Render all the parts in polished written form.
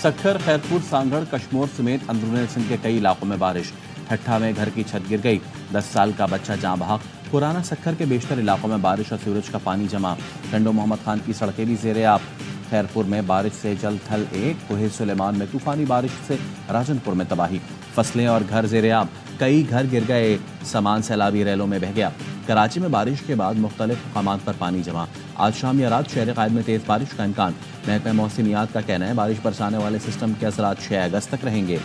सक्खर, खैरपुर, सांगड़, कश्मोर समेत अंदरूनी सिंध के कई इलाकों में बारिश। ठट्ठा में घर की छत गिर गई, 10 साल का बच्चा जाँ बहक। पुराना सक्खर के बेशतर इलाकों में बारिश और सूरज का पानी जमा। टंडो मोहम्मद खान की सड़कें भी ज़ेरे आब। खैरपुर में बारिश से जल थल 1, कोहे सुलेमान में तूफानी बारिश से राजनपुर में तबाही। फसलें और घर ज़ेरे आब, कई घर गिर गए, सामान सैलाबी रैलों में बह गया। कराची में बारिश के बाद मुख्तलिफ मकामात पर पानी जमा। आज शाम या रात शहर कायद में तेज़ बारिश का इम्कान। महकमा मौसमियात का कहना है बारिश बरसाने वाले सिस्टम के असरात 6 अगस्त तक रहेंगे।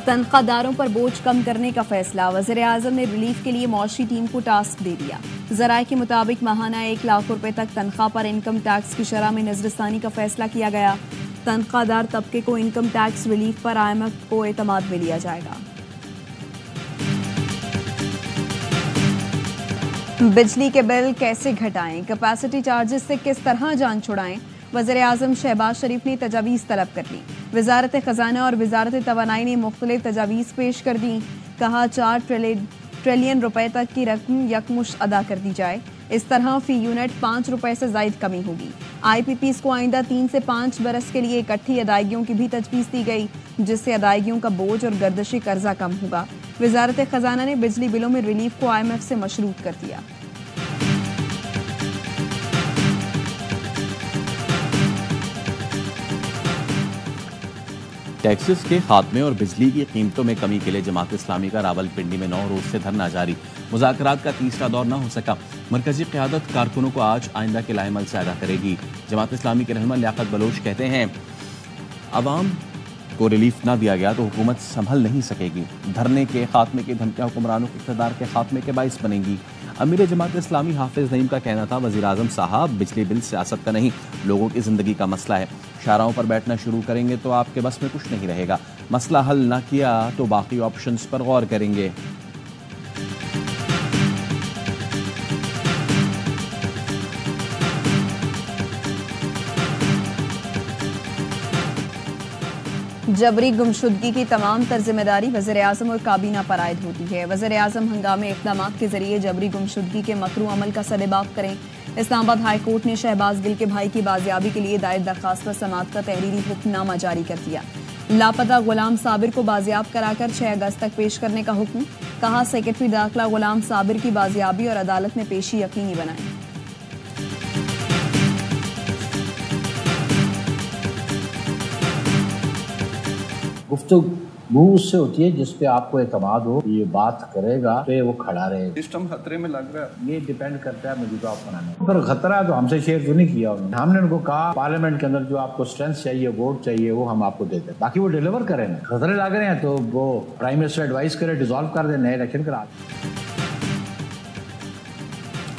तनख्वाहदारों पर बोझ कम करने का फैसला। वज़ीर-ए-आज़म ने रिलीफ के लिए मौशी टीम को टास्क दे दिया। ज़राए के मुताबिक माहाना 1 लाख रुपए तक तनख्वाह पर इनकम टैक्स की शरह में नजरसानी का फैसला किया गया। तनख्वाहदार तबके को इनकम टैक्स रिलीफ पर IMF को एतमाद में लिया जाएगा। बिजली के बिल कैसे घटाएं, कैपेसिटी चार्जेस से किस तरह जान छुड़ाएं, वज़ीर-ए-आज़म शहबाज शरीफ ने तजावीज़ तलब कर ली। वज़ारत ख़ज़ाना और वज़ारत तवानाई ने मुख्तलिफ तजावीज़ पेश कर दी। कहा 4 ट्रिलियन रुपए तक की रकम यकमुश्त अदा कर दी जाए। इस तरह फी यूनिट 5 रुपए से ज़ायद कमी होगी। IPPs को आइंदा 3 से 5 बरस के लिए इकट्ठी अदायगियों की भी तजवीज़ दी गई, जिससे अदायगियों का बोझ और गर्दशी कर्जा कम होगा। वज़ारत ख़ज़ाना ने बिजली बिलों में रिलीफ को IMF से मशरूत कर दिया। टैक्सेस के खात्मे और बिजली की कीमतों में कमी के लिए जमात इस्लामी का रावलपिंडी में 9 रोज से धरना जारी। मुज़ाकरात का तीसरा दौर न हो सका। मरकजी क़यादत कारकुनों को आज आइंदा के लाएमल से आगाह करेगी। जमात इस्लामी के रहनुमा लियाकत बलोच कहते हैं अवाम को रिलीफ ना दिया गया तो हुकूमत संभल नहीं सकेगी। धरने के खात्मे की धमकियां हुक्मरानों के इक़्तिदार के खात्मे के बाइस बनेंगी। अमीर जमात इस्लामी हाफिज नईम का कहना था वज़ीर आज़म साहब बिजली बिल सियासत का नहीं, लोगों की ज़िंदगी का मसला है। शाहराहों पर बैठना शुरू करेंगे तो आपके बस में कुछ नहीं रहेगा। मसला हल ना किया तो बाकी ऑप्शंस पर गौर करेंगे। जबरी गुमशुदगी की तमाम तर जिम्मेदारी वज़ीर-ए-आज़म और काबीना पर आयद होती है। वज़ीर-ए-आज़म हंगामी इक़दाम के जरिए जबरी गुमशुदगी के मकरू अमल का सदेबाप करें। इस्लामाबाद हाई कोर्ट ने शहबाज गिल के भाई की बाजियाबी के लिए दायर दरखास्त पर समाअत का तहरीरी हुक्मनामा जारी कर दिया। लापता गुलाम साबिर को बाजियाब कराकर 6 अगस्त तक पेश करने का हुक्म। कहा सेक्रेटरी दाखिला गुलाम साबिर की बाजियाबी और अदालत में पेशी यकीनी बनाएं। गुफ्तगू उससे होती है जिस पे आपको एतमाद हो, ये बात करेगा तो ये वो खड़ा रहेगा। सिस्टम खतरे में लग रहा है, ये डिपेंड करता है मौजूदा हुक्मरान पर। खतरा तो हमसे शेयर तो नहीं किया उन्होंने। हमने उनको कहा पार्लियामेंट के अंदर जो आपको स्ट्रेंथ चाहिए, वोट चाहिए, वो हम आपको देते हैं, बाकी वो डिलीवर करें। खतरे लग रहे हैं तो वो प्राइम मिनिस्टर एडवाइस करे, डिसॉल्व कर दे, नए इलेक्शन करा।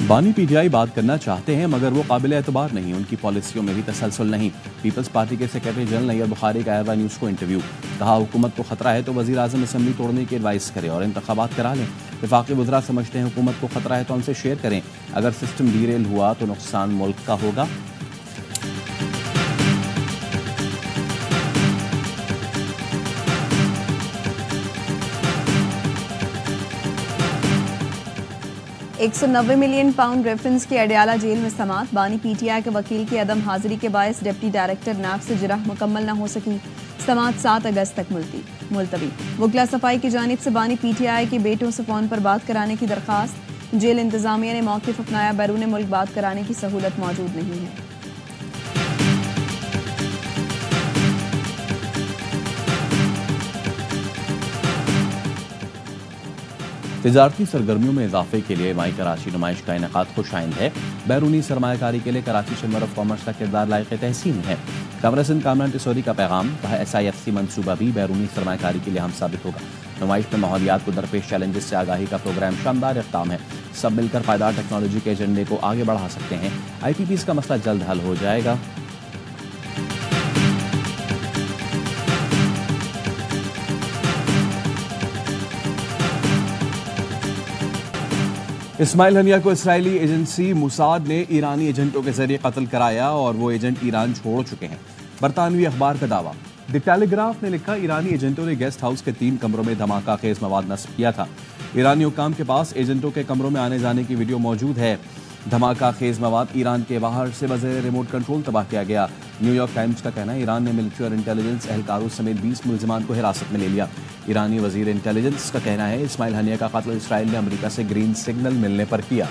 बानी PTI बात करना चाहते हैं मगर वो काबिल एतबार नहीं, उनकी पॉलिसियों में भी तसलसल नहीं। पीपल्स पार्टी के सेक्रेटरी जनरल नैयर बुखारी का एयरवा न्यूज़ को इंटरव्यू। कहा हुकूमत को खतरा है तो वज़ीर आज़म असम्बली तोड़ने की एडवाइस करे और इंतखाबात करा लें। वफाकी वज़रा समझते हैं हुकूमत को खतरा है तो हमसे शेयर करें। अगर सिस्टम डीरेल हुआ तो नुकसान मुल्क का होगा। £190 मिलियन रेफरेंस की अडयाला जेल में समात। बानी PTI के वकील की अदम हाजिरी के बायस डिप्टी डायरेक्टर नैब से जिरह मुकम्मल न हो सकी। समात 7 अगस्त तक मुलतवी। वकला सफाई की जानिब से बानी PTI के बेटों से फ़ोन पर बात कराने की दरखास्त। जेल इंतजामिया ने मौक़िफ़ अपनाया, बैरून मुल्क बात कराने की सहूलत मौजूद नहीं है। तिजारती सरगर्मियों में इजाफे के लिए माई कराची नुमाइश का इनेकाद खुशाइंद है। बैरूनी सरमायाकारी के लिए कराची चैम्बर ऑफ कॉमर्स का किरदार लायक तहसीन है। कमर सिंध कामरान टिसोरी का पैगाम। कहा SIFC मनसूबा भी बैरूनी सरमायाकारी के लिए हम साबित होगा। नुमाइश में माहौलियात को दरपेश चैलेंजेस से आगाही का प्रोग्राम शानदार इक़दाम है। सब मिलकर पायदार टेक्नोलॉजी के एजेंडे को आगे बढ़ा सकते हैं। IPPs का मसला जल्द हल हो जाएगा। इस्माइल हनिया को इसराइली एजेंसी मुसाद ने ईरानी एजेंटों के जरिए कत्ल कराया और वो एजेंट ईरान छोड़ चुके हैं। बरतानवी अखबार का दावा। द टेलीग्राफ ने लिखा, ईरानी एजेंटों ने गेस्ट हाउस के 3 कमरों में धमाका खेज मवाद नस्ब किया था। ईरानी हुक्काम के पास एजेंटों के कमरों में आने जाने की वीडियो मौजूद है। धमाका खेज मवाद ईरान के बाहर से बगैर रिमोट कंट्रोल तबाह किया गया। न्यूयॉर्क टाइम्स का कहना है, ईरान ने मिलिट्री और इंटेलिजेंस एहलकारों समेत 20 मुल्जिमान को हिरासत में ले लिया। ईरानी वजीर इंटेलिजेंस का कहना है, इस्माइल हनिया का कत्ल इसराइल ने अमेरिका से ग्रीन सिग्नल मिलने पर किया।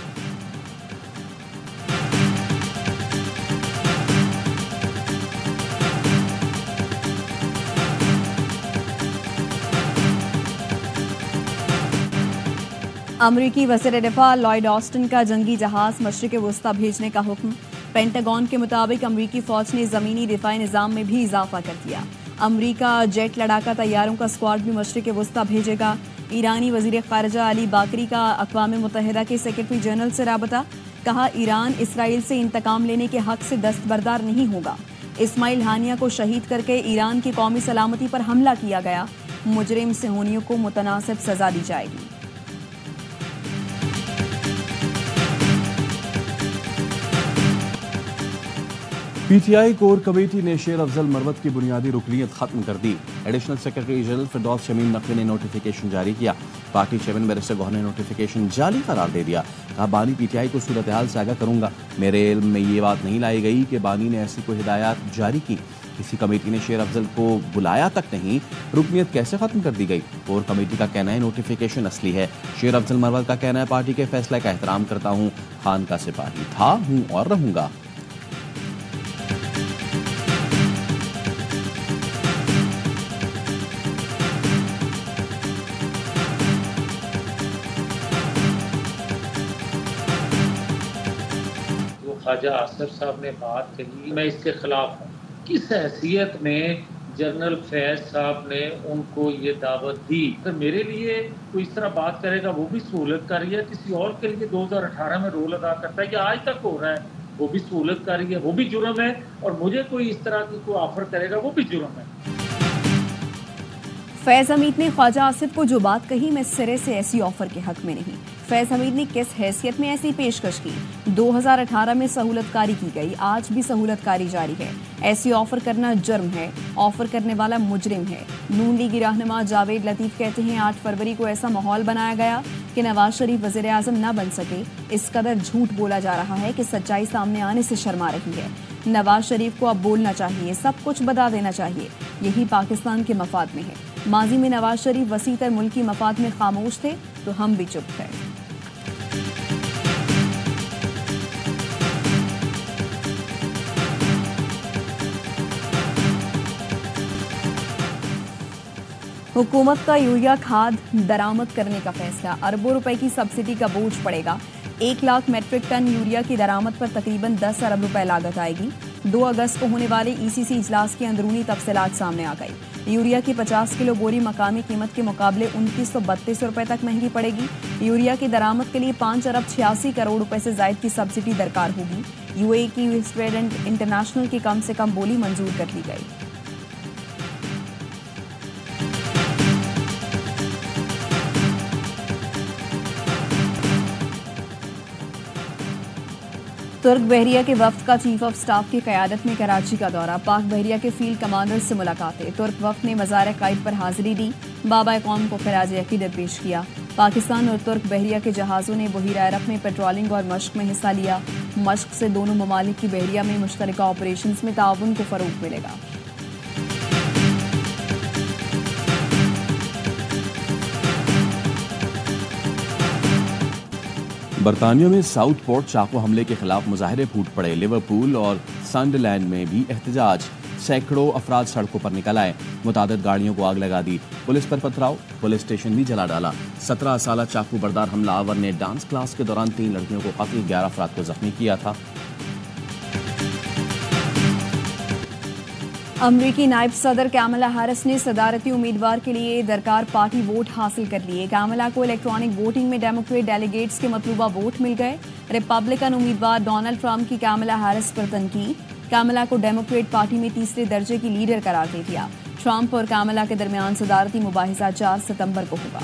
अमरीकी वज़ीर दिफा लॉयड ऑस्टिन का जंगी जहाज मशरिक़ वस्ता भेजने का हुक्म। पेंटागन के मुताबिक अमरीकी फौज ने ज़मीनी दिफाई निज़ाम में भी इजाफा कर दिया। अमरीका जेट लड़ाका तैयारों का स्क्वाड भी मशरिक़ वस्ता भेजेगा। ईरानी वज़ीर ख़ारिजा अली बाकरी का अक़वाम मुत्तहिदा के सेक्रेटरी जनरल से राबता। कहा, ईरान इसराइल से इंतकाम लेने के हक से दस्तबरदार नहीं होगा। इस्माइल हानिया को शहीद करके ईरान की कौमी सलामती पर हमला किया गया। मुजरिम सेहूनियों को मुतनासिब सजा दी जाएगी। पीटीआई कोर कमेटी ने शेर अफजल मरवत की बुनियादी रुकनीत खत्म कर दी। एडिशनल सेक्रेटरी जनरल फिरदौस शमीम नकवी ने नोटिफिकेशन जारी किया। पार्टी चेयरमैन बैरिस्टर गौहर ने नोटिफिकेशन जाली करार दे दिया। कहा, बानी पीटीआई को सूरत हाल से आगाह करूंगा। मेरे इल्म में ये बात नहीं लाई गई कि बानी ने ऐसी कोई हिदायत जारी की। किसी कमेटी ने शेर अफजल को बुलाया तक नहीं। रुकनीत कैसे खत्म कर दी गई? कोर कमेटी का कहना है नोटिफिकेशन असली है। शेर अफजल मरवत का कहना है, पार्टी के फैसले का एहतराम करता हूँ, खान का सिपाही था, हूँ और रहूंगा। ख्वाजा आसिफ साहब ने बात कही, मैं इसके खिलाफ हूँ। किस हैसियत में जनरल फैज साहब ने उनको ये दावत दी? तो मेरे लिए कोई इस तरह बात करेगा, वो भी सहूलत कर रही है। किसी और के लिए 2018 में रोल अदा करता है कि आज तक हो रहा है, वो भी सहूलत कर रही है, वो भी जुर्म है। और मुझे कोई इस तरह की कोई ऑफर करेगा, वो भी जुर्म है। फैज़ हमीद ने ख्वाजा आसिफ को जो बात कही, मैं सिरे से ऐसी ऑफर के हक में नहीं। फैज़ हमीद ने किस हैसियत में ऐसी पेशकश की? 2018 में सहूलतकारी की गई, आज भी सहूलतकारी जारी है। ऐसी ऑफर करना जुर्म है, ऑफर करने वाला मुजरिम है। नून लीगी रहनुमा जावेद लतीफ कहते हैं, 8 फरवरी को ऐसा माहौल बनाया गया कि नवाज शरीफ वज़ीर आज़म न बन सके। इस कदर झूठ बोला जा रहा है कि सच्चाई सामने आने से शर्मा रही है। नवाज शरीफ को अब बोलना चाहिए, सब कुछ बता देना चाहिए। यही पाकिस्तान के मफाद में है। माजी में नवाज शरीफ वसीतर मुल्की मफाद में खामोश थे तो हम भी चुप थे। हुकूमत का यूरिया खाद दरामद करने का फैसला। अरबों रुपए की सब्सिडी का बोझ पड़ेगा। 1 लाख मेट्रिक टन यूरिया की दरामद पर तकरीबन 10 अरब रुपए लागत आएगी। 2 अगस्त को होने वाले ईसीसी इजलास की अंदरूनी तफसीलात सामने आ गई। यूरिया की 50 किलो बोरी मकामी कीमत के मुकाबले 2932 रुपए तक महंगी पड़ेगी। यूरिया की दरामद के लिए 5 अरब 86 करोड़ रुपए से जायद की सब्सिडी दरकार होगी। यूएई की वेस्टर्न इंटरनेशनल की कम से कम बोली मंजूर कर ली गई। तुर्क बहरिया के वफ्द का चीफ ऑफ स्टाफ की क़यादत में कराची का दौरा। पाक बहरिया के फील्ड कमांडर से मुलाकातें। तुर्क वफ्द ने मज़ार क़ाइद पर हाजिरी दी, बाबा कौम को खराज अक़ीदत पेश किया। पाकिस्तान और तुर्क बहरिया के जहाज़ों ने बहीरा अरब में पेट्रोलिंग और मश्क में हिस्सा लिया। मश्क से दोनों ममालिक की बहरिया में मुश्तरका ऑपरेशंस में ताउन को फ़रोग़ मिलेगा। बरतानिया में साउथ पोर्ट चाकू हमले के खिलाफ मुजाहरे फूट पड़े। लिवरपूल और सनडरलैंड में भी एहतजाज। सैकड़ों अफराद सड़कों पर निकल आए। मुतादिद गाड़ियों को आग लगा दी। पुलिस पर पथराव, पुलिस स्टेशन भी जला डाला। 17 साला चाकू बरदार हमलावर ने डांस क्लास के दौरान 3 लड़कियों को कत्ल, 11 अफराद को जख्मी किया था। अमरीकी नायब सदर कैमला हैरिस ने सदारती उम्मीदवार के लिए दरकार पार्टी वोट हासिल कर लिए। कैमला को इलेक्ट्रॉनिक वोटिंग में डेमोक्रेट डेलीगेट्स के मतलूबा वोट मिल गए। रिपब्लिकन उम्मीदवार डोनाल्ड ट्रंप की कैमला हैरिस पर तनकीद। कैमला को डेमोक्रेट पार्टी में तीसरे दर्जे की लीडर करार दे दिया। ट्रंप और कैमला के दरमियान सदारती मुबाहिसा 4 सितंबर को होगा।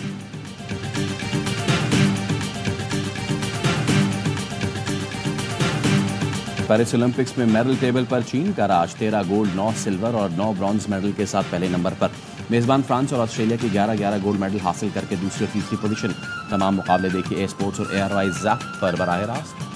पेरिस ओलंपिक्स में मेडल टेबल पर चीन का राज, 13 गोल्ड, 9 सिल्वर और 9 ब्रॉन्ज मेडल के साथ पहले नंबर पर। मेजबान फ्रांस और ऑस्ट्रेलिया की 11-11 गोल्ड मेडल हासिल करके दूसरी और तीसरी पोजीशन। तमाम मुकाबले देखिए ए स्पोर्ट्स और ARY ज़ैप पर बराह रास्त।